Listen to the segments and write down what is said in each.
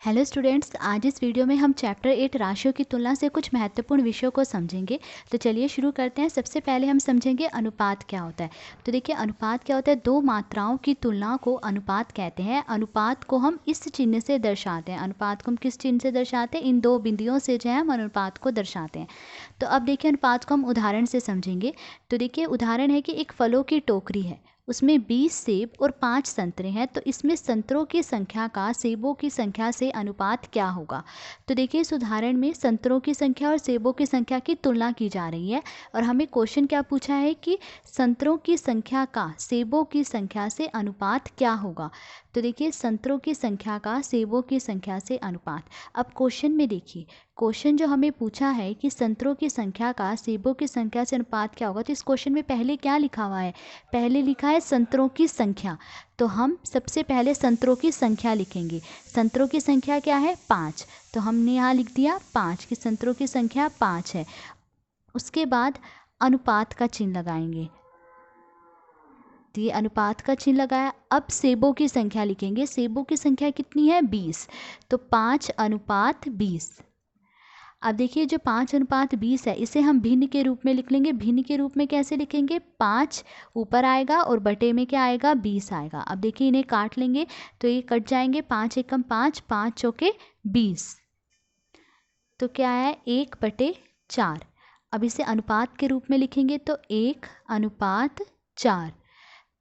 Hello students, आज इस video में हम चैप्टर 8 राशियों की तुलना से कुछ महत्वपूर्ण विषयों को समझेंगे। तो चलिए शुरू करते हैं। सबसे पहले हम समझेंगे अनुपात क्या होता है। तो देखिए, अनुपात क्या होता है। दो मात्राओं की तुलना को अनुपात कहते हैं। अनुपात को हम इस चिन्ह से दर्शाते हैं। अनुपात को हम किस चिन्ह से दर्शाते हैं? इन दो बिंदुओं से जो है हम अनुपात को दर्शाते हैं। तो अब देखिए, अनुपात को हम उदाहरण से समझेंगे। तो देखिए, उदाहरण है कि एक फलों की टोकरी है, उसमें 20 सेब और 5 संतरे हैं। तो इसमें संतरों की संख्या का सेबों की संख्या से अनुपात क्या होगा? तो देखिए, इस उदाहरण में संतरों की संख्या और सेबों की संख्या की तुलना की जा रही है और हमें क्वेश्चन क्या पूछा है कि संतरों की संख्या का सेबों की संख्या से अनुपात क्या होगा। तो देखिए, संतरों की संख्या का सेबों की संख्या से अनुपात। अब क्वेश्चन में देखिए, क्वेश्चन जो हमें पूछा है कि संतरों की संख्या का सेबों की संख्या से अनुपात क्या होगा, तो इस क्वेश्चन में पहले क्या लिखा हुआ है? पहले लिखा है संतरों की संख्या। तो हम सबसे पहले संतरों की संख्या लिखेंगे। संतरों की संख्या क्या है? 5। तो हमने यहाँ लिख दिया 5 कि संतरों की संख्या 5 है। उसके बाद अनुपात का चिन्ह लगाएंगे। तो ये अनुपात का चिन्ह लगाया। अब सेबों की संख्या लिखेंगे। सेबों की संख्या कितनी है? 20। तो 5:20। अब देखिए, जो 5:20 है, इसे हम भिन्न के रूप में लिख लेंगे। भिन्न के रूप में कैसे लिखेंगे? 5 ऊपर आएगा और बटे में क्या आएगा? 20 आएगा। अब देखिए, इन्हें काट लेंगे तो ये कट जाएंगे। 5 एकम 5, 5 चौके 20। तो क्या है? 1/4। अब इसे अनुपात के रूप में लिखेंगे तो 1:4।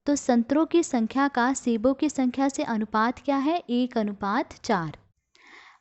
तो संतरों की संख्या का सेबों की संख्या से अनुपात क्या है? 1:4।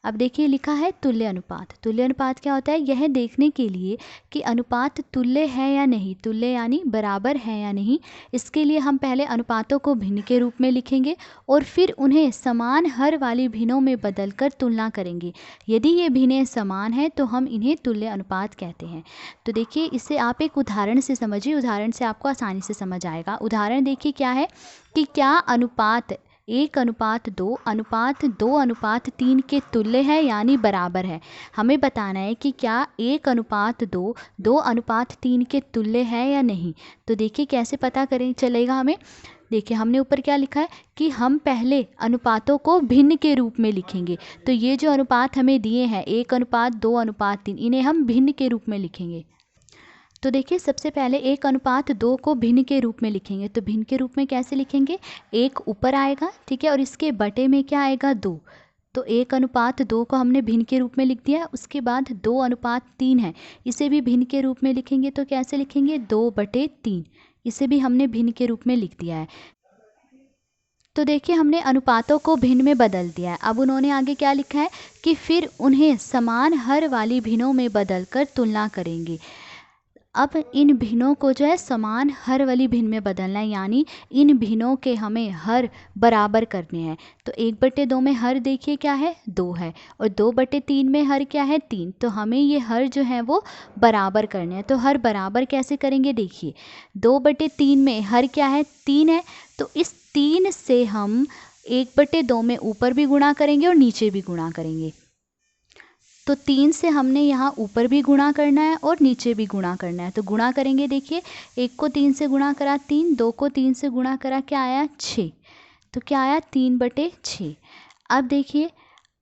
अब देखिए, लिखा है तुल्य अनुपात। तुल्य अनुपात क्या होता है? यह देखने के लिए कि अनुपात तुल्य है या नहीं, तुल्य यानी बराबर है या नहीं, इसके लिए हम पहले अनुपातों को भिन्न के रूप में लिखेंगे और फिर उन्हें समान हर वाली भिन्नों में बदलकर तुलना करेंगे। यदि ये भिन्नें समान हैं तो हम इन्हें तुल्य अनुपात कहते हैं। तो देखिए, इसे आप एक उदाहरण से समझिए। उदाहरण से आपको आसानी से समझ आएगा। उदाहरण देखिए क्या है कि क्या अनुपात 1:2 अनुपात 2:3 के तुल्य है यानी बराबर है। हमें बताना है कि क्या 1:2 2:3 के तुल्य है या नहीं। तो देखिए, कैसे पता करें चलेगा हमें। देखिए, हमने ऊपर क्या लिखा है कि हम पहले अनुपातों को भिन्न के रूप में लिखेंगे। तो ये जो अनुपात हमें दिए हैं 1:2:3, इन्हें हम भिन्न के रूप में लिखेंगे। तो देखिए, सबसे पहले 1:2 को भिन्न के रूप में लिखेंगे। तो भिन्न के रूप में कैसे लिखेंगे? 1 ऊपर आएगा, ठीक है, और इसके बटे में क्या आएगा? 2। तो 1:2 को हमने भिन्न के रूप में लिख दिया। उसके बाद 2:3 है, इसे भी भिन्न के रूप में लिखेंगे। तो कैसे लिखेंगे? 2/3। इसे भी हमने भिन्न के रूप में लिख दिया है। तो देखिए, हमने अनुपातों को भिन्न में बदल दिया है। अब उन्होंने आगे क्या लिखा है कि फिर उन्हें समान हर वाली भिन्नों में बदलकर तुलना करेंगे। अब इन भिन्नों को जो है समान हर वाली भिन्न में बदलना है, यानी इन भिन्नों के हमें हर बराबर करने हैं। तो 1/2 में हर देखिए क्या है? 2 है, और 2/3 में हर क्या है? 3। तो हमें ये हर जो है वो बराबर करने हैं। तो हर बराबर कैसे करेंगे? देखिए, 2/3 में हर क्या है? 3 है। तो इस 3 से हम 1/2 में ऊपर भी गुणा करेंगे और नीचे भी गुणा करेंगे। तो 3 से हमने यहाँ ऊपर भी गुणा करना है और नीचे भी गुणा करना है। तो गुणा करेंगे। देखिए, 1 को 3 से गुणा करा 3, 2 को 3 से गुणा करा, क्या आया? 6। तो क्या आया? 3/6। अब देखिए,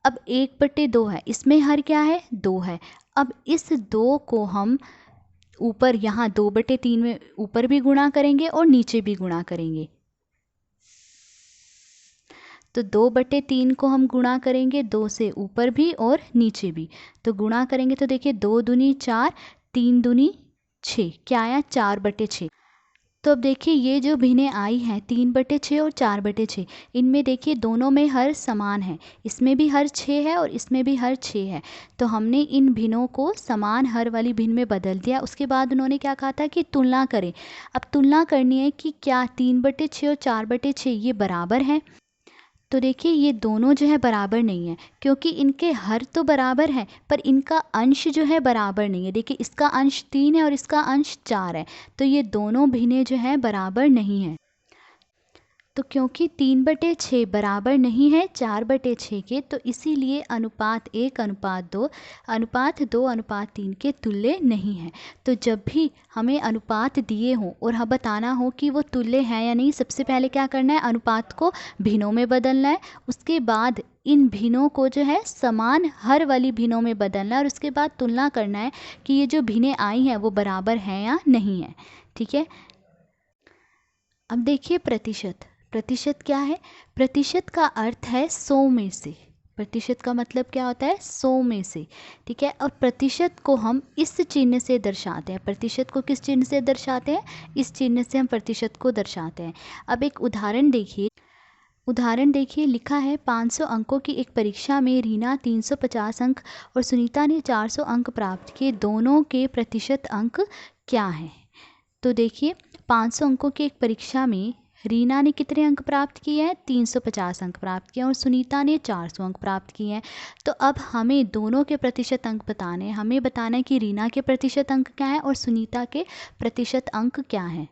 अब 1/2 है, इसमें हर क्या है? 2 है। अब इस 2 को हम ऊपर यहाँ 2/3 में ऊपर भी गुणा करेंगे और नीचे भी गुणा करेंगे। तो 2/3 को हम गुणा करेंगे 2 से ऊपर भी और नीचे भी। तो गुणा करेंगे तो देखिए, 2 दूनी 4, 3 दूनी 6, क्या आया? 4/6। तो अब देखिए, ये जो भिन्नें आई हैं 3/6 और 4/6, इनमें देखिए दोनों में हर समान है। इसमें भी हर 6 है और इसमें भी हर 6 है। तो हमने इन भिन्नों को समान हर वाली भिन्न में बदल दिया। उसके बाद उन्होंने क्या कहा था कि तुलना करें। अब तुलना करनी है कि क्या 3/6 और 4/6 ये बराबर हैं। तो देखिए, ये दोनों जो है बराबर नहीं है, क्योंकि इनके हर तो बराबर हैं पर इनका अंश जो है बराबर नहीं है। देखिए, इसका अंश 3 है और इसका अंश 4 है। तो ये दोनों भिन्नें जो हैं बराबर नहीं हैं। तो क्योंकि 3/6 बराबर नहीं है 4/6 के, तो इसीलिए अनुपात 1 अनुपात 2 अनुपात 2 अनुपात 3 के तुल्य नहीं है। तो जब भी हमें अनुपात दिए हों और हम बताना हो कि वो तुल्य हैं या नहीं, सबसे पहले क्या करना है, अनुपात को भिन्नों में बदलना है। उसके बाद इन भिन्नों को जो है समान हर वाली भिन्नों में बदलना है और उसके बाद तुलना करना है कि ये जो भिन्नें आई हैं वो बराबर हैं या नहीं है। ठीक है, अब देखिए प्रतिशत। प्रतिशत क्या है? प्रतिशत का अर्थ है 100 में से। प्रतिशत का मतलब क्या होता है? 100 में से। ठीक है, और प्रतिशत को हम इस चिन्ह से दर्शाते हैं। प्रतिशत को किस चिन्ह से दर्शाते हैं? इस चिन्ह से हम प्रतिशत को दर्शाते हैं। अब एक उदाहरण देखिए। उदाहरण देखिए, लिखा है 500 अंकों की एक परीक्षा में रीना 350 अंक और सुनीता ने 400 अंक प्राप्त किए। दोनों के प्रतिशत अंक क्या हैं? तो देखिए 500 अंकों की एक परीक्षा में रीना ने कितने अंक प्राप्त किए हैं? 350 अंक प्राप्त किए और सुनीता ने 400 अंक प्राप्त किए हैं। तो अब हमें दोनों के प्रतिशत अंक बताने हैं। हमें बताना है कि रीना के प्रतिशत अंक क्या है और सुनीता के प्रतिशत अंक क्या हैं।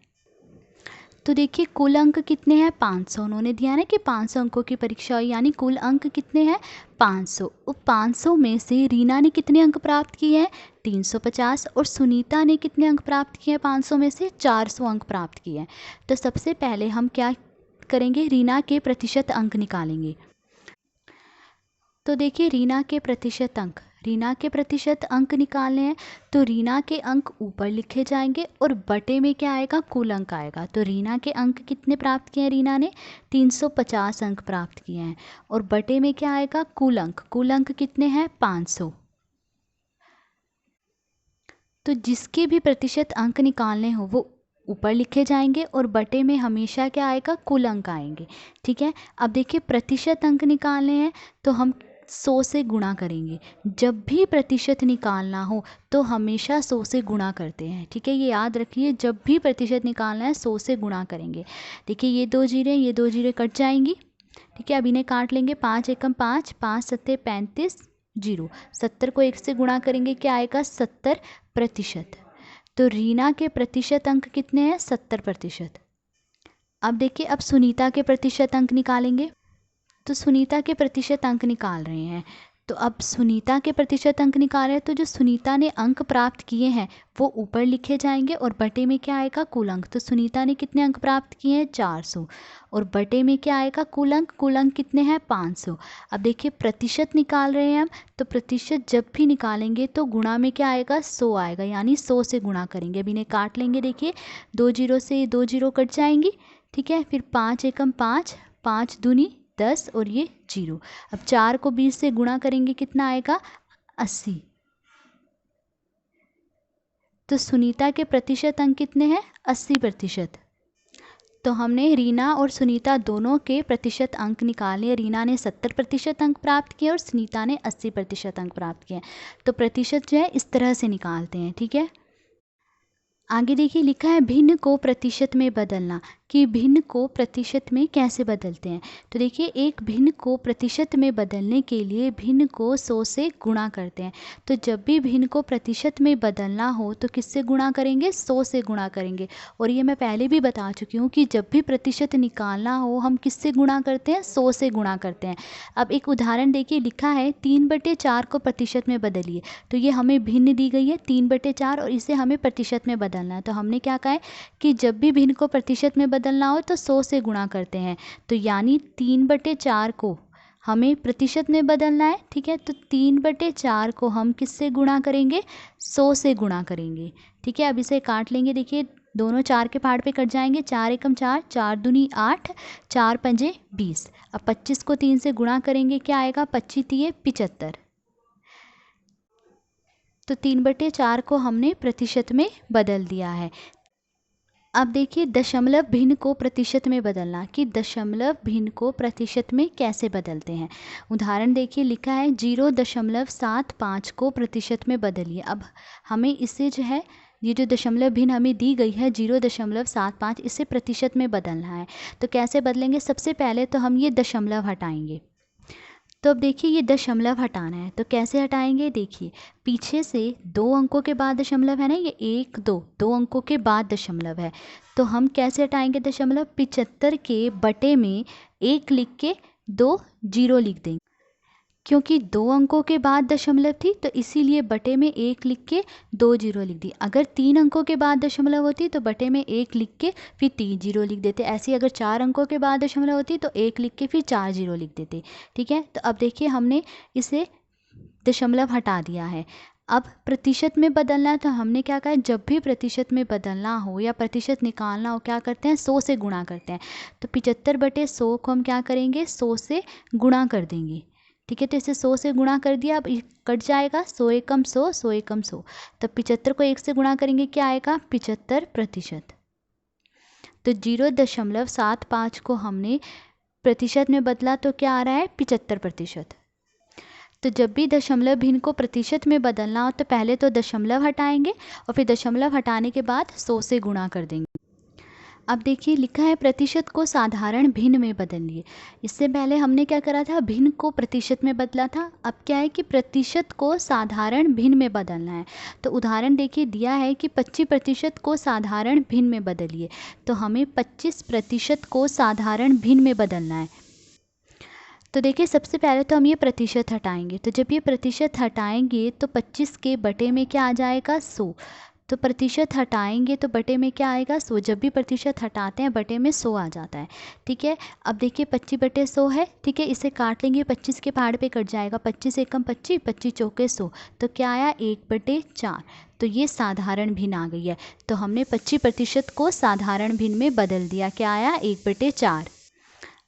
तो देखिए कुल अंक कितने हैं? 500। उन्होंने दिया ना कि 500 अंकों की परीक्षा हुई, यानी कुल अंक कितने हैं? 500। और 500 में से रीना ने कितने अंक प्राप्त किए हैं? 350। और सुनीता ने कितने अंक प्राप्त किए हैं? 500 में से 400 अंक प्राप्त किए हैं। तो सबसे पहले हम क्या करेंगे? रीना के प्रतिशत अंक निकालेंगे। तो देखिए रीना के प्रतिशत अंक, रीना के प्रतिशत अंक निकालने हैं तो रीना के अंक ऊपर लिखे जाएंगे और बटे में क्या आएगा? कुल अंक आएगा। तो रीना के अंक कितने प्राप्त किए हैं? रीना ने 350 अंक प्राप्त किए हैं और बटे में क्या आएगा? कुल अंक। कुल अंक कितने हैं? 500। तो जिसके भी प्रतिशत अंक निकालने हो वो ऊपर लिखे जाएंगे और बटे में हमेशा क्या आएगा? कुल अंक आएंगे। ठीक है, अब देखिए प्रतिशत अंक निकालने हैं तो हम 100 से गुणा करेंगे। जब भी प्रतिशत निकालना हो तो हमेशा 100 से गुणा करते हैं। ठीक है, ये याद रखिए, जब भी प्रतिशत निकालना है 100 से गुणा करेंगे। देखिए ये 2 जीरे, ये 2 जीरे कट जाएंगी। ठीक है, अब इन्हें काट लेंगे। 5 एकम 5, 5 सत्ते 35, 0। 70 को 1 से गुणा करेंगे, क्या आएगा? 70%। तो रीना के प्रतिशत अंक कितने हैं? 70%। अब देखिए, अब सुनीता के प्रतिशत अंक निकालेंगे। तो सुनीता के प्रतिशत अंक निकाल रहे हैं। तो अब सुनीता के प्रतिशत अंक निकाल रहे हैं तो जो सुनीता ने अंक प्राप्त किए हैं वो ऊपर लिखे जाएंगे और बटे में क्या आएगा? कुल अंक। तो सुनीता ने कितने अंक प्राप्त किए हैं? 400 और बटे में क्या आएगा? कुल अंक। कुल अंक कितने हैं? 500। अब देखिए प्रतिशत निकाल रहे हैं हम, तो प्रतिशत जब भी निकालेंगे तो गुणा में क्या आएगा? 100 आएगा, यानी 100 से गुणा करेंगे। अब इन्हें काट लेंगे। देखिए 2 जीरो से 2 जीरो कट जाएंगी। ठीक है, फिर 5 एकम 5, 5 दूनी 10 और ये 0। अब 4 को 20 से गुणा करेंगे, कितना आएगा? 80। तो सुनीता के प्रतिशत अंक कितने हैं? 80%। तो हमने रीना और सुनीता दोनों के प्रतिशत अंक निकाले। रीना ने 70% अंक प्राप्त किए और सुनीता ने 80% अंक प्राप्त किए। तो प्रतिशत जो है इस तरह से निकालते हैं। ठीक है, आगे देखिए लिखा है भिन्न को प्रतिशत में बदलना, कि भिन्न को प्रतिशत में कैसे बदलते हैं। तो देखिए एक भिन्न को प्रतिशत में बदलने के लिए भिन्न को 100 से गुणा करते हैं। तो जब भी भिन्न को प्रतिशत में बदलना हो तो किससे गुणा करेंगे? 100 से गुणा करेंगे। और ये मैं पहले भी बता चुकी हूँ कि जब भी प्रतिशत निकालना हो हम किससे गुणा करते हैं? 100 से गुणा करते हैं। अब एक उदाहरण देखिए, लिखा है 3/4 को प्रतिशत में बदलिए। तो ये हमें भिन्न दी गई है 3/4 और इसे हमें प्रतिशत में बदलना है। तो हमने क्या कहा है कि जब भी भिन्न को प्रतिशत में बदलना हो तो 100 से गुणा करते हैं। तो यानी 3/4 को हमें प्रतिशत में बदलना है। ठीक है, तो 3/4 को हम किससे गुणा करेंगे? 100 से गुणा करेंगे। ठीक है, अब इसे काट लेंगे। देखिए दोनों 4 के पहाड़ पे कट जाएंगे। 4 एकम 4, 4 दूनी 8, 4 पंजे 20। अब 25 को 3 से गुणा करेंगे, क्या आएगा? 25 तिये 75। तो 3/4 को हमने प्रतिशत में बदल दिया है। अब देखिए दशमलव भिन्न को प्रतिशत में बदलना, कि दशमलव भिन्न को प्रतिशत में कैसे बदलते हैं। उदाहरण देखिए, लिखा है 0.75 को प्रतिशत में बदलिए। अब हमें इसे जो है, ये जो दशमलव भिन्न हमें दी गई है 0.75, इसे प्रतिशत में बदलना है। तो कैसे बदलेंगे? सबसे पहले तो हम ये दशमलव हटाएंगे। तो अब देखिए ये दशमलव हटाना है, तो कैसे हटाएंगे? देखिए पीछे से 2 अंकों के बाद दशमलव है ना, ये 1 2 2 अंकों के बाद दशमलव है। तो हम कैसे हटाएंगे दशमलव? 75 के बटे में 1 लिख के 2 जीरो लिख देंगे, क्योंकि 2 अंकों के बाद दशमलव थी तो इसीलिए बटे में 1 लिख के 2 जीरो लिख दी। अगर 3 अंकों के बाद दशमलव होती तो बटे में 1 लिख के फिर 3 जीरो लिख देते। ऐसे अगर 4 अंकों के बाद दशमलव होती तो 1 लिख के फिर 4 जीरो लिख देते। ठीक है, तो अब देखिए हमने इसे दशमलव हटा दिया है। अब प्रतिशत में बदलना है तो हमने क्या कहा, जब भी प्रतिशत में बदलना हो या प्रतिशत निकालना हो क्या करते हैं, 100 से गुणा करते हैं। तो 75 बटे 100 को हम क्या करेंगे, 100 से गुणा कर देंगे। ठीक है, तो इसे 100 से गुणा कर दिया, अब कट जाएगा 100 एकम 100, 100 एकम 100। तब 75 को 1 से गुणा करेंगे, क्या आएगा, 75%। तो 0.75 को हमने प्रतिशत में बदला तो क्या आ रहा है, 75%। तो जब भी दशमलव भिन्न को प्रतिशत में बदलना हो तो पहले तो दशमलव हटाएंगे और फिर दशमलव हटाने के बाद 100 से गुणा कर देंगे। अब देखिए लिखा है प्रतिशत को साधारण भिन्न में बदलिए। इससे पहले हमने क्या करा था, भिन्न को प्रतिशत में बदला था। अब क्या है कि प्रतिशत को साधारण भिन्न में बदलना है। तो उदाहरण देखिए दिया है कि 25% को साधारण भिन्न में बदलिए। तो हमें 25% को साधारण भिन्न में बदलना है। तो देखिए सबसे पहले तो हम ये प्रतिशत हटाएंगे। तो जब ये प्रतिशत हटाएंगे तो 25 के बटे में क्या आ जाएगा, 100। तो प्रतिशत हटाएंगे तो बटे में क्या आएगा, 100। जब भी प्रतिशत हटाते हैं बटे में 100 आ जाता है। ठीक है, अब देखिए 25 बटे 100 है। ठीक है, इसे काट लेंगे, 25 के पहाड़ पे कट जाएगा, 25 एकम 25, 25 चौके 100। तो क्या आया, 1/4। तो ये साधारण भिन्न आ गई है। तो हमने 25% को साधारण भिन्न में बदल दिया। क्या आया, 1/4।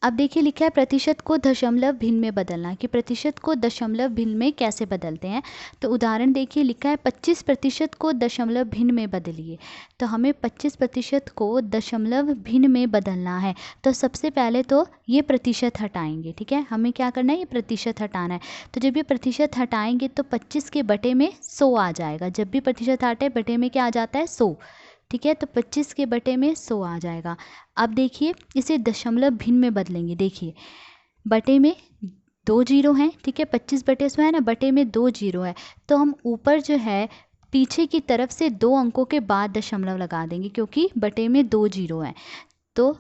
अब देखिए लिखा है प्रतिशत को दशमलव भिन्न में बदलना, कि प्रतिशत को दशमलव भिन्न में कैसे बदलते हैं। तो उदाहरण देखिए लिखा है 25% को दशमलव भिन्न में बदलिए। तो हमें 25% को दशमलव भिन्न में बदलना है। तो सबसे पहले तो ये प्रतिशत हटाएंगे। ठीक है, हमें क्या करना है, ये प्रतिशत हटाना है। तो जब ये प्रतिशत हटाएंगे तो 25 के बटे में 100 आ जाएगा। जब भी प्रतिशत हटे बटे में क्या आ जाता है, 100। ठीक है, तो 25 के बटे में 100 आ जाएगा। अब देखिए इसे दशमलव भिन्न में बदलेंगे। देखिए बटे में 2 जीरो हैं। ठीक है, 25 बटे 100 है ना, बटे में 2 जीरो है। तो हम ऊपर जो है पीछे की तरफ से 2 अंकों के बाद दशमलव लगा देंगे, क्योंकि बटे में 2 जीरो है। तो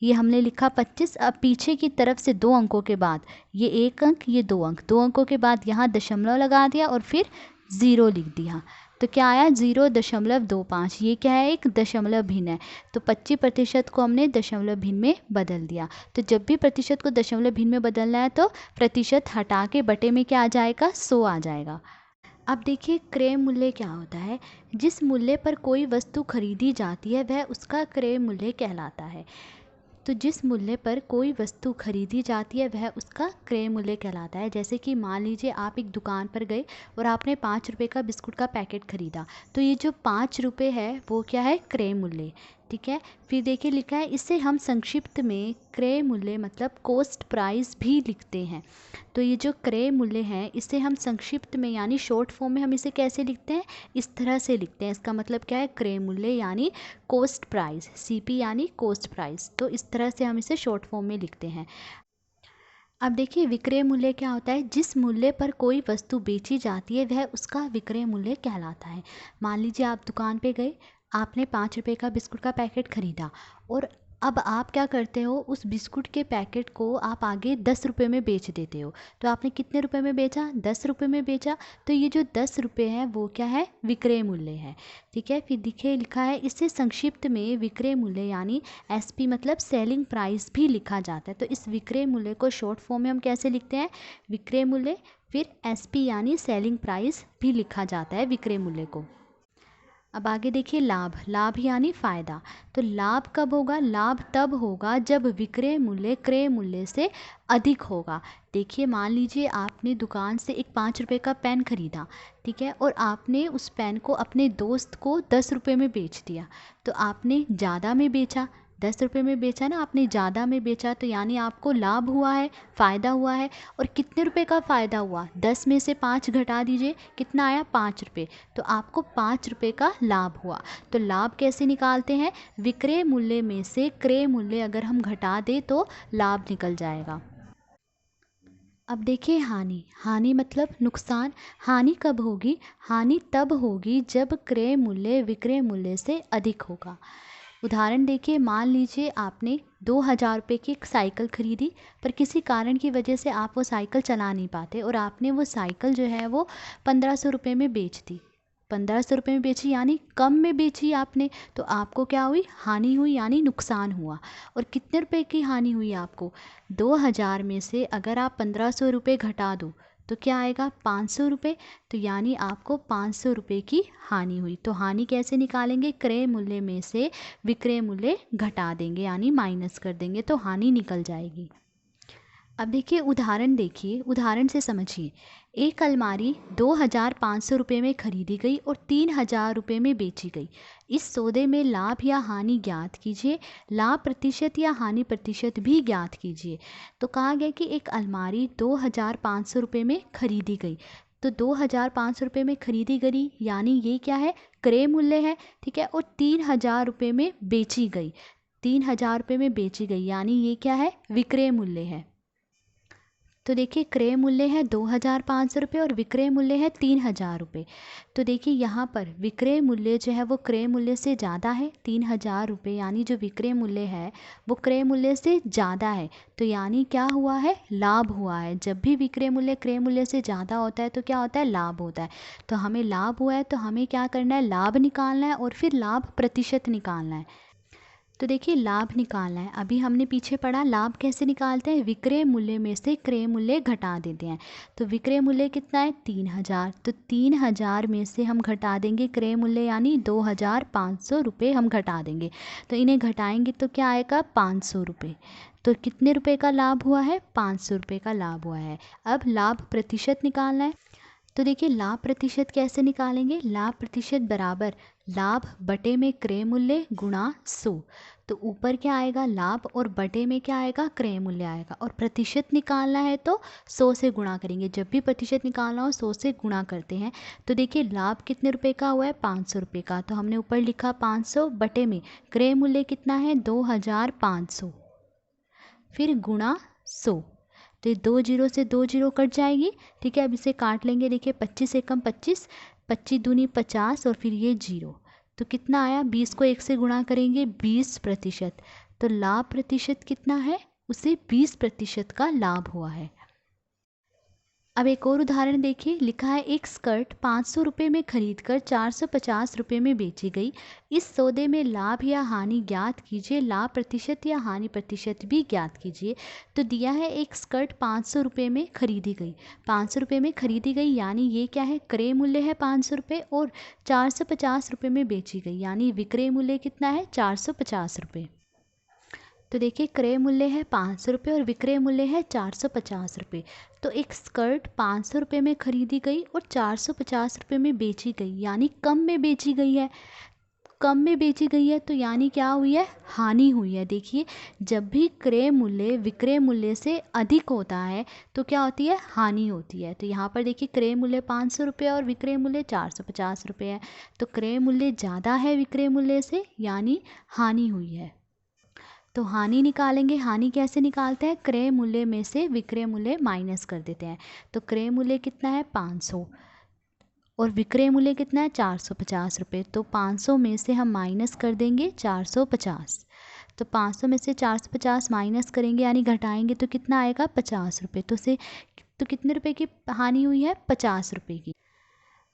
ये हमने लिखा 25। अब पीछे की तरफ से 2 अंकों के बाद ये 1 अंक, ये 2 अंक, 2 अंकों के बाद यहाँ दशमलव लगा दिया और फिर 0 लिख दिया। तो क्या आया, 0.25। ये क्या है, एक दशमलव भिन्न है। तो 25% को हमने दशमलव भिन्न में बदल दिया। तो जब भी प्रतिशत को दशमलव भिन्न में बदलना है तो प्रतिशत हटा के बटे में क्या आ जाएगा, 100 आ जाएगा। अब देखिए क्रय मूल्य क्या होता है। जिस मूल्य पर कोई वस्तु खरीदी जाती है वह उसका क्रय मूल्य कहलाता है। तो जिस मूल्य पर कोई वस्तु खरीदी जाती है वह उसका क्रय मूल्य कहलाता है। जैसे कि मान लीजिए आप एक दुकान पर गए और आपने 5 रुपये का बिस्कुट का पैकेट खरीदा, तो ये जो 5 रुपये है वो क्या है, क्रय मूल्य। ठीक है, फिर देखिए लिखा है इसे हम संक्षिप्त में क्रय मूल्य मतलब कॉस्ट प्राइस भी लिखते हैं। तो ये जो क्रय मूल्य है इसे हम संक्षिप्त में यानी शॉर्ट फॉर्म में हम इसे कैसे लिखते हैं, इस तरह से लिखते हैं। इसका मतलब क्या है, क्रय मूल्य यानी कॉस्ट प्राइस, सीपी यानी कॉस्ट प्राइस। तो इस तरह से हम इसे शॉर्ट फॉर्म में लिखते हैं। अब देखिए विक्रय मूल्य क्या होता है। जिस मूल्य पर कोई वस्तु बेची जाती है वह उसका विक्रय मूल्य कहलाता है। मान लीजिए आप दुकान पे गए, आपने 5 रुपये का बिस्कुट का पैकेट खरीदा और अब आप क्या करते हो, उस बिस्कुट के पैकेट को आप आगे 10 रुपये में बेच देते हो। तो आपने कितने रुपए में बेचा, 10 रुपये में बेचा। तो ये जो 10 रुपये है वो क्या है, विक्रय मूल्य है। ठीक है, फिर दिखे लिखा है इससे संक्षिप्त में विक्रय मूल्य यानी एसपी मतलब सेलिंग प्राइस भी लिखा जाता है। तो इस विक्रय मूल्य को शॉर्ट फॉर्म में हम कैसे लिखते हैं, विक्रय मूल्य फिर एसपी यानी सेलिंग प्राइस भी लिखा जाता है विक्रय मूल्य को। अब आगे देखिए लाभ, लाभ यानी फ़ायदा। तो लाभ कब होगा, लाभ तब होगा जब विक्रय मूल्य क्रय मूल्य से अधिक होगा। देखिए मान लीजिए आपने दुकान से एक 5 रुपये का पेन खरीदा, ठीक है, और आपने उस पेन को अपने दोस्त को 10 रुपये में बेच दिया। तो आपने ज़्यादा में बेचा, 10 रुपये में बेचा ना, आपने ज़्यादा में बेचा, तो यानी आपको लाभ हुआ है, फ़ायदा हुआ है। और कितने रुपए का फ़ायदा हुआ, 10 में से 5 घटा दीजिए, कितना आया, 5 रुपये। तो आपको 5 रुपये का लाभ हुआ। तो लाभ कैसे निकालते हैं, विक्रय मूल्य में से क्रय मूल्य अगर हम घटा दें तो लाभ निकल जाएगा। अब देखिए हानि, हानि मतलब नुकसान। हानि कब होगी, हानि तब होगी जब क्रय मूल्य विक्रय मूल्य से अधिक होगा। उदाहरण देखिए, मान लीजिए आपने 2000 रुपये की एक साइकिल खरीदी, पर किसी कारण की वजह से आप वो साइकिल चला नहीं पाते और आपने वो साइकिल जो है वो 1500 रुपये में बेच दी। 1500 रुपये में बेची यानी कम में बेची आपने, तो आपको क्या हुई? हानि हुई, यानी नुकसान हुआ। और कितने रुपए की हानि हुई आपको? 2000 में से अगर आप 1500 रुपये घटा दो तो क्या आएगा? 500 रुपये। तो यानी आपको 500 रुपये की हानि हुई। तो हानि कैसे निकालेंगे? क्रय मूल्य में से विक्रय मूल्य घटा देंगे, यानी माइनस कर देंगे, तो हानि निकल जाएगी। अब देखिए उदाहरण से समझिए। एक अलमारी 2500 रुपये में खरीदी गई और 3000 रुपये में बेची गई। इस सौदे में लाभ या हानि ज्ञात कीजिए। लाभ प्रतिशत या हानि प्रतिशत भी ज्ञात कीजिए। तो कहा गया कि एक अलमारी 2500 रुपये में खरीदी गई। तो 2500 रुपये में खरीदी गई यानी ये क्या है? क्रय मूल्य है, ठीक है। और 3000 रुपये में बेची गई, 3000 रुपये में बेची गई यानी ये क्या है? विक्रय मूल्य है। तो देखिए, क्रय मूल्य है 2500 रुपये और विक्रय मूल्य है 3000 रुपये। तो देखिए यहाँ पर विक्रय मूल्य जो है वो क्रय मूल्य से ज़्यादा है, 3000 रुपये, यानी जो विक्रय मूल्य है वो क्रय मूल्य से ज़्यादा है। तो यानी क्या हुआ है? लाभ हुआ है। जब भी विक्रय मूल्य क्रय मूल्य से ज़्यादा होता है तो क्या होता है? लाभ होता है। तो हमें लाभ हुआ है तो हमें क्या करना है? लाभ निकालना है और फिर लाभ प्रतिशत निकालना है। तो देखिए, लाभ निकालना है। अभी हमने पीछे पढ़ा लाभ कैसे निकालते हैं? विक्रय मूल्य में से क्रय मूल्य घटा देते हैं। तो विक्रय मूल्य कितना है? 3000। तो 3000 में से हम घटा देंगे क्रय मूल्य, यानी 2500 रुपये हम घटा देंगे। तो इन्हें घटाएंगे तो क्या आएगा? 500 रुपये। तो कितने रुपए का लाभ हुआ है? 500 रुपये का लाभ हुआ है। अब लाभ प्रतिशत निकालना है। तो देखिए, लाभ प्रतिशत कैसे निकालेंगे? लाभ प्रतिशत बराबर लाभ बटे में क्रय मूल्य गुणा 100। तो ऊपर क्या आएगा? लाभ, और बटे में क्या आएगा? क्रय मूल्य आएगा। और प्रतिशत निकालना है तो 100 से गुणा करेंगे। जब भी प्रतिशत निकालना हो 100 से गुणा करते हैं। तो देखिए, लाभ कितने रुपए का हुआ है? 500 रुपये का। तो हमने ऊपर लिखा 500, बटे में क्रय मूल्य कितना है? 2500, फिर गुणा 100। तो ये 2 जीरो से 2 जीरो कट जाएगी, ठीक है। अब इसे काट लेंगे। देखिए, 25 एकम 25, 25 दूनी 50 और फिर ये जीरो। तो कितना आया? 20 को 1 से गुणा करेंगे, 20%। तो लाभ प्रतिशत कितना है? उसे 20% का लाभ हुआ है। अब एक और उदाहरण देखिए। लिखा है, एक स्कर्ट 500 रुपये में खरीदकर 450 रुपये में बेची गई। इस सौदे में लाभ या हानि ज्ञात कीजिए। लाभ प्रतिशत या हानि प्रतिशत भी ज्ञात कीजिए। तो दिया है, एक स्कर्ट 500 रुपये में खरीदी गई। 500 रुपये में खरीदी गई यानी ये क्या है? क्रय मूल्य है 500 रुपये और 450 रुपये में बेची गई, यानी विक्रय मूल्य कितना है? 450 रुपये। तो देखिए, क्रय मूल्य है 500 रुपये और विक्रय मूल्य है 450 रुपये। तो एक स्कर्ट 500 रुपये में खरीदी गई और 450 रुपये में बेची गई, यानी कम में बेची गई है। कम में बेची गई है तो यानी क्या हुई है? हानि हुई है। देखिए, जब भी क्रय मूल्य विक्रय मूल्य से अधिक होता है तो क्या होती है? हानि होती है। तो यहाँ पर देखिए, क्रय मूल्य 500 रुपये और विक्रय मूल्य 450 रुपये है। तो क्रय मूल्य ज़्यादा है विक्रय मूल्य से, यानी हानि हुई है। तो हानि निकालेंगे। हानि कैसे निकालते हैं? क्रय मूल्य में से विक्रय मूल्य माइनस कर देते हैं। तो क्रय मूल्य कितना है? 500 और विक्रय मूल्य कितना है? 450 रुपये। तो 500 में से हम माइनस कर देंगे 450। तो 500 में से 450 माइनस करेंगे यानी घटाएंगे तो कितना आएगा? 50 रुपये। तो कितने रुपए की हानि हुई है? 50 रुपये की।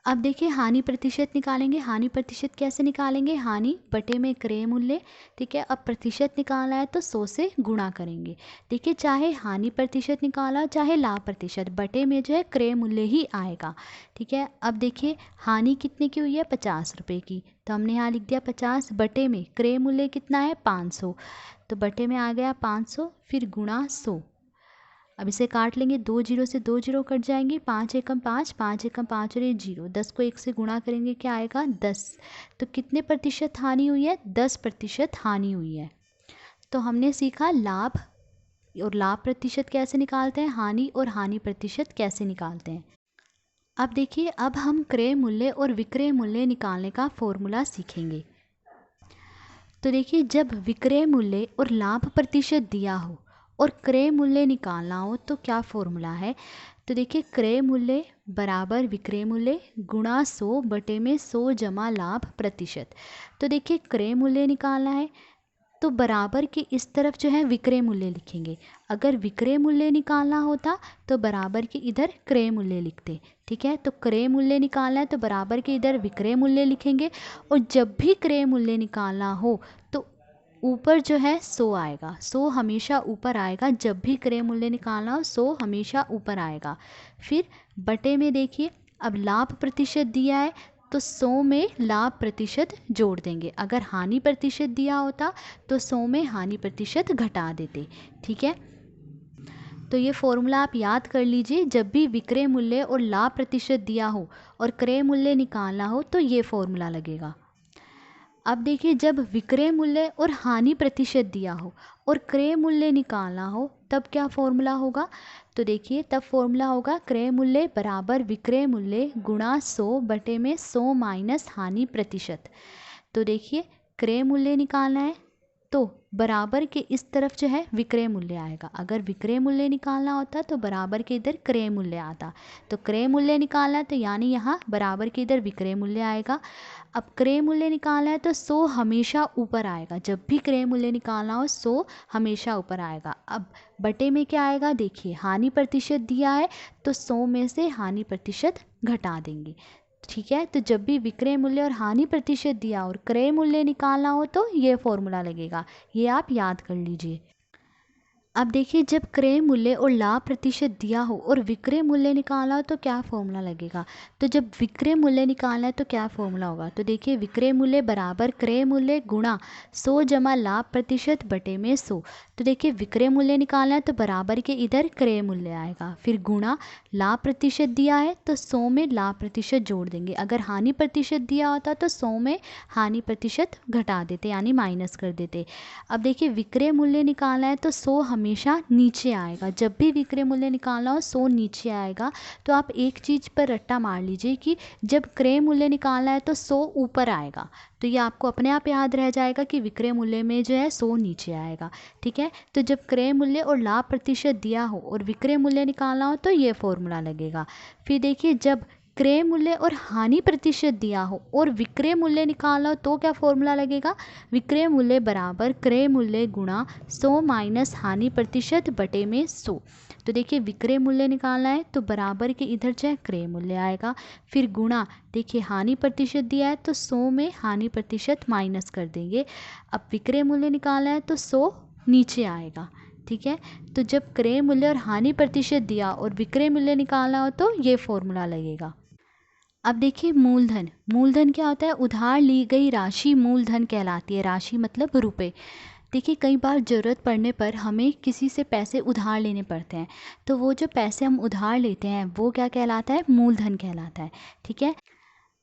अब देखिए, हानि प्रतिशत निकालेंगे। हानि प्रतिशत कैसे निकालेंगे? हानि बटे में क्रय मूल्य, ठीक है। अब प्रतिशत निकालना है तो 100 से गुणा करेंगे। देखिए, चाहे हानि प्रतिशत निकाला चाहे लाभ प्रतिशत, बटे में जो है क्रय मूल्य ही आएगा, ठीक है। अब देखिए, हानि कितने की हुई है? 50 रुपये की। तो हमने यहाँ लिख दिया 50, बटे में क्रय मूल्य कितना है? 500। तो बटे में आ गया 500, फिर गुणा 100। अब इसे काट लेंगे। 2 जीरो से 2 जीरो कट जाएंगी। 5 एकम 5, 5 एकम 5 और ये जीरो। 10 को 1 से गुणा करेंगे, क्या आएगा? 10। तो कितने प्रतिशत हानि हुई है? 10% हानि हुई है। तो हमने सीखा लाभ और लाभ प्रतिशत कैसे निकालते हैं, हानि और हानि प्रतिशत कैसे निकालते हैं। अब देखिए, अब हम क्रय मूल्य और विक्रय मूल्य निकालने का फॉर्मूला सीखेंगे। तो देखिए, जब विक्रय मूल्य और लाभ प्रतिशत दिया हो और क्रय मूल्य निकालना हो तो क्या फॉर्मूला है? तो देखिए क्रय मूल्य बराबर विक्रय मूल्य गुणा 100 बटे में 100 जमा लाभ प्रतिशत। तो देखिए क्रय मूल्य निकालना है तो बराबर के इस तरफ जो है विक्रय मूल्य लिखेंगे। अगर विक्रय मूल्य निकालना होता तो बराबर के इधर क्रय मूल्य लिखते। ठीक है, तो क्रय मूल्य निकालना है तो बराबर के इधर विक्रय मूल्य लिखेंगे। और जब भी क्रय मूल्य निकालना हो तो ऊपर जो है 100 आएगा। 100 हमेशा ऊपर आएगा। जब भी क्रय मूल्य निकालना हो 100 हमेशा ऊपर आएगा। फिर बटे में देखिए अब लाभ प्रतिशत दिया है तो 100 में लाभ प्रतिशत जोड़ देंगे। अगर हानि प्रतिशत दिया होता तो 100 में हानि प्रतिशत घटा देते। ठीक है, तो ये फॉर्मूला आप याद कर लीजिए। जब भी विक्रय मूल्य और लाभ प्रतिशत दिया हो और क्रय मूल्य निकालना हो तो ये फॉर्मूला लगेगा। अब देखिए जब विक्रय मूल्य और हानि प्रतिशत दिया हो और क्रय मूल्य निकालना हो तब क्या फॉर्मूला होगा। तो देखिए तब फॉर्मूला होगा क्रय मूल्य बराबर विक्रय मूल्य गुणा 100 बटे में 100 माइनस हानि प्रतिशत। तो देखिए क्रय मूल्य निकालना है तो बराबर के इस तरफ जो है विक्रय मूल्य आएगा। अगर विक्रय मूल्य निकालना होता तो बराबर के इधर क्रय मूल्य आता। तो क्रय मूल्य निकालना है तो यानी यहाँ बराबर के इधर विक्रय मूल्य आएगा। अब क्रय मूल्य निकालना है तो 100 हमेशा ऊपर आएगा। जब भी क्रय मूल्य निकालना हो 100 हमेशा ऊपर आएगा। अब बटे में क्या आएगा, देखिए हानि प्रतिशत दिया है तो 100 में से हानि प्रतिशत घटा देंगे। ठीक है, तो जब भी विक्रय मूल्य और हानि प्रतिशत दिया और क्रय मूल्य निकालना हो तो ये फॉर्मूला लगेगा। ये आप याद कर लीजिए। अब देखिए जब क्रय मूल्य और लाभ प्रतिशत दिया हो और विक्रय मूल्य निकालना हो तो क्या फॉर्मूला लगेगा। तो जब विक्रय मूल्य निकालना है तो क्या फॉर्मूला होगा। तो देखिए विक्रय मूल्य बराबर क्रय मूल्य गुणा 100 जमा लाभ प्रतिशत बटे में 100। तो देखिए विक्रय मूल्य निकालना है तो बराबर के इधर क्रय मूल्य आएगा। फिर गुणा लाभ प्रतिशत दिया है तो 100 में लाभ प्रतिशत जोड़ देंगे। अगर हानि प्रतिशत दिया होता तो 100 में हानि प्रतिशत घटा देते यानी माइनस कर देते। अब देखिए विक्रय मूल्य निकालना है तो 100 हमेशा नीचे आएगा। जब भी विक्रय मूल्य निकालना हो 100 नीचे आएगा। तो आप एक चीज़ पर रट्टा मार लीजिए कि जब क्रय मूल्य निकालना है तो 100 ऊपर आएगा। तो ये आपको अपने आप याद रह जाएगा कि विक्रय मूल्य में जो है 100 नीचे आएगा। ठीक है, तो जब क्रय मूल्य और लाभ प्रतिशत दिया हो और विक्रय मूल्य निकालना हो तो ये फॉर्मूला लगेगा। फिर देखिए जब क्रय मूल्य और हानि प्रतिशत दिया हो और विक्रय मूल्य निकालना हो तो क्या फॉर्मूला लगेगा। विक्रय मूल्य बराबर क्रय मूल्य गुणा 100 माइनस हानि प्रतिशत बटे में 100। तो देखिए विक्रय मूल्य निकालना है तो बराबर के इधर चाहे क्रय मूल्य आएगा। फिर गुणा देखिए हानि प्रतिशत दिया है तो 100 में हानि प्रतिशत माइनस कर देंगे। अब विक्रय मूल्य निकालना है तो 100 नीचे आएगा। ठीक है, तो जब क्रय मूल्य और हानि प्रतिशत दिया और विक्रय मूल्य निकालना हो तो ये फॉर्मूला लगेगा। अब देखिए मूलधन। मूलधन क्या होता है, उधार ली गई राशि मूलधन कहलाती है। राशि मतलब रुपए। देखिए कई बार ज़रूरत पड़ने पर हमें किसी से पैसे उधार लेने पड़ते हैं तो वो जो पैसे हम उधार लेते हैं वो क्या कहलाता है, मूलधन कहलाता है। ठीक है,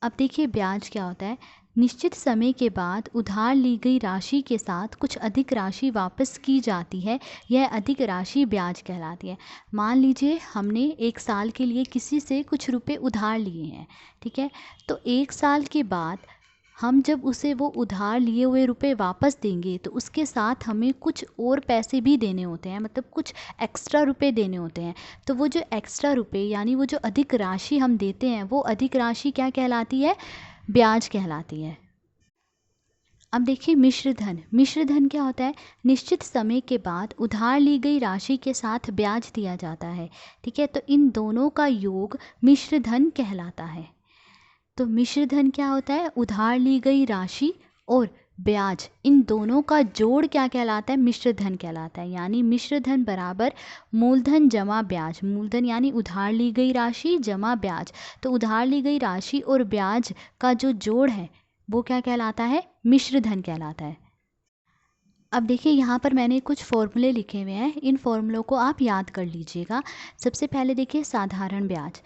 अब देखिए ब्याज क्या होता है। निश्चित समय के बाद उधार ली गई राशि के साथ कुछ अधिक राशि वापस की जाती है, यह अधिक राशि ब्याज कहलाती है। मान लीजिए हमने 1 साल के लिए किसी से कुछ रुपए उधार लिए हैं। ठीक है, तो 1 साल के बाद हम जब उसे वो उधार लिए हुए रुपए वापस देंगे तो उसके साथ हमें कुछ और पैसे भी देने होते हैं, मतलब कुछ एक्स्ट्रा रुपए देने होते हैं। तो वो जो एक्स्ट्रा रुपए यानी वो जो अधिक राशि हम देते हैं वो अधिक राशि क्या कहलाती है, ब्याज कहलाती है। अब देखिए मिश्र धन। मिश्र धन क्या होता है, निश्चित समय के बाद उधार ली गई राशि के साथ ब्याज दिया जाता है। ठीक है, तो इन दोनों का योग मिश्र धन कहलाता है। तो मिश्र धन क्या होता है, उधार ली गई राशि और ब्याज इन दोनों का जोड़ क्या कहलाता है, मिश्र धन कहलाता है। यानी मिश्र धन बराबर मूलधन जमा ब्याज। मूलधन यानी उधार ली गई राशि जमा ब्याज। तो उधार ली गई राशि और ब्याज का जो जोड़ है वो क्या कहलाता है, मिश्र धन कहलाता है। अब देखिए यहाँ पर मैंने कुछ फॉर्मूले लिखे हुए हैं, इन फॉर्मूलों को आप याद कर लीजिएगा। सबसे पहले देखिए साधारण ब्याज।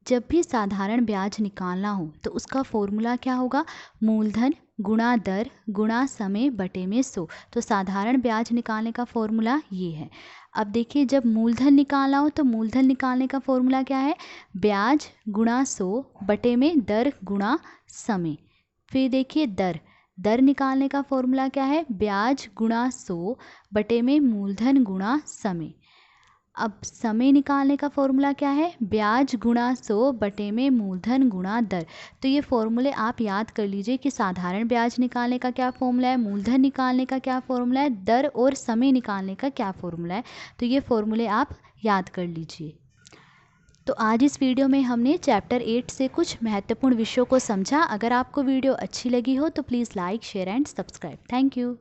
जब भी साधारण ब्याज निकालना हो तो उसका फॉर्मूला क्या होगा, मूलधन गुणा दर गुणा समय बटे में 100। तो साधारण ब्याज निकालने का फॉर्मूला ये है। अब देखिए जब मूलधन निकालना हो तो मूलधन निकालने का फॉर्मूला क्या है, ब्याज गुणा 100 बटे में दर गुणा समय। फिर देखिए दर निकालने का फॉर्मूला क्या है, ब्याज गुणा 100 बटे में मूलधन गुणा समय। अब समय निकालने का फॉर्मूला क्या है, ब्याज गुणा 100 बटे में मूलधन गुणा दर। तो ये फॉर्मूले आप याद कर लीजिए कि साधारण ब्याज निकालने का क्या फॉर्मूला है, मूलधन निकालने का क्या फॉर्मूला है, दर और समय निकालने का क्या फॉर्मूला है। तो ये फॉर्मूले आप याद कर लीजिए। तो आज इस वीडियो में हमने चैप्टर 8 से कुछ महत्वपूर्ण विषयों को समझा। अगर आपको वीडियो अच्छी लगी हो तो please like, share and subscribe. Thank you.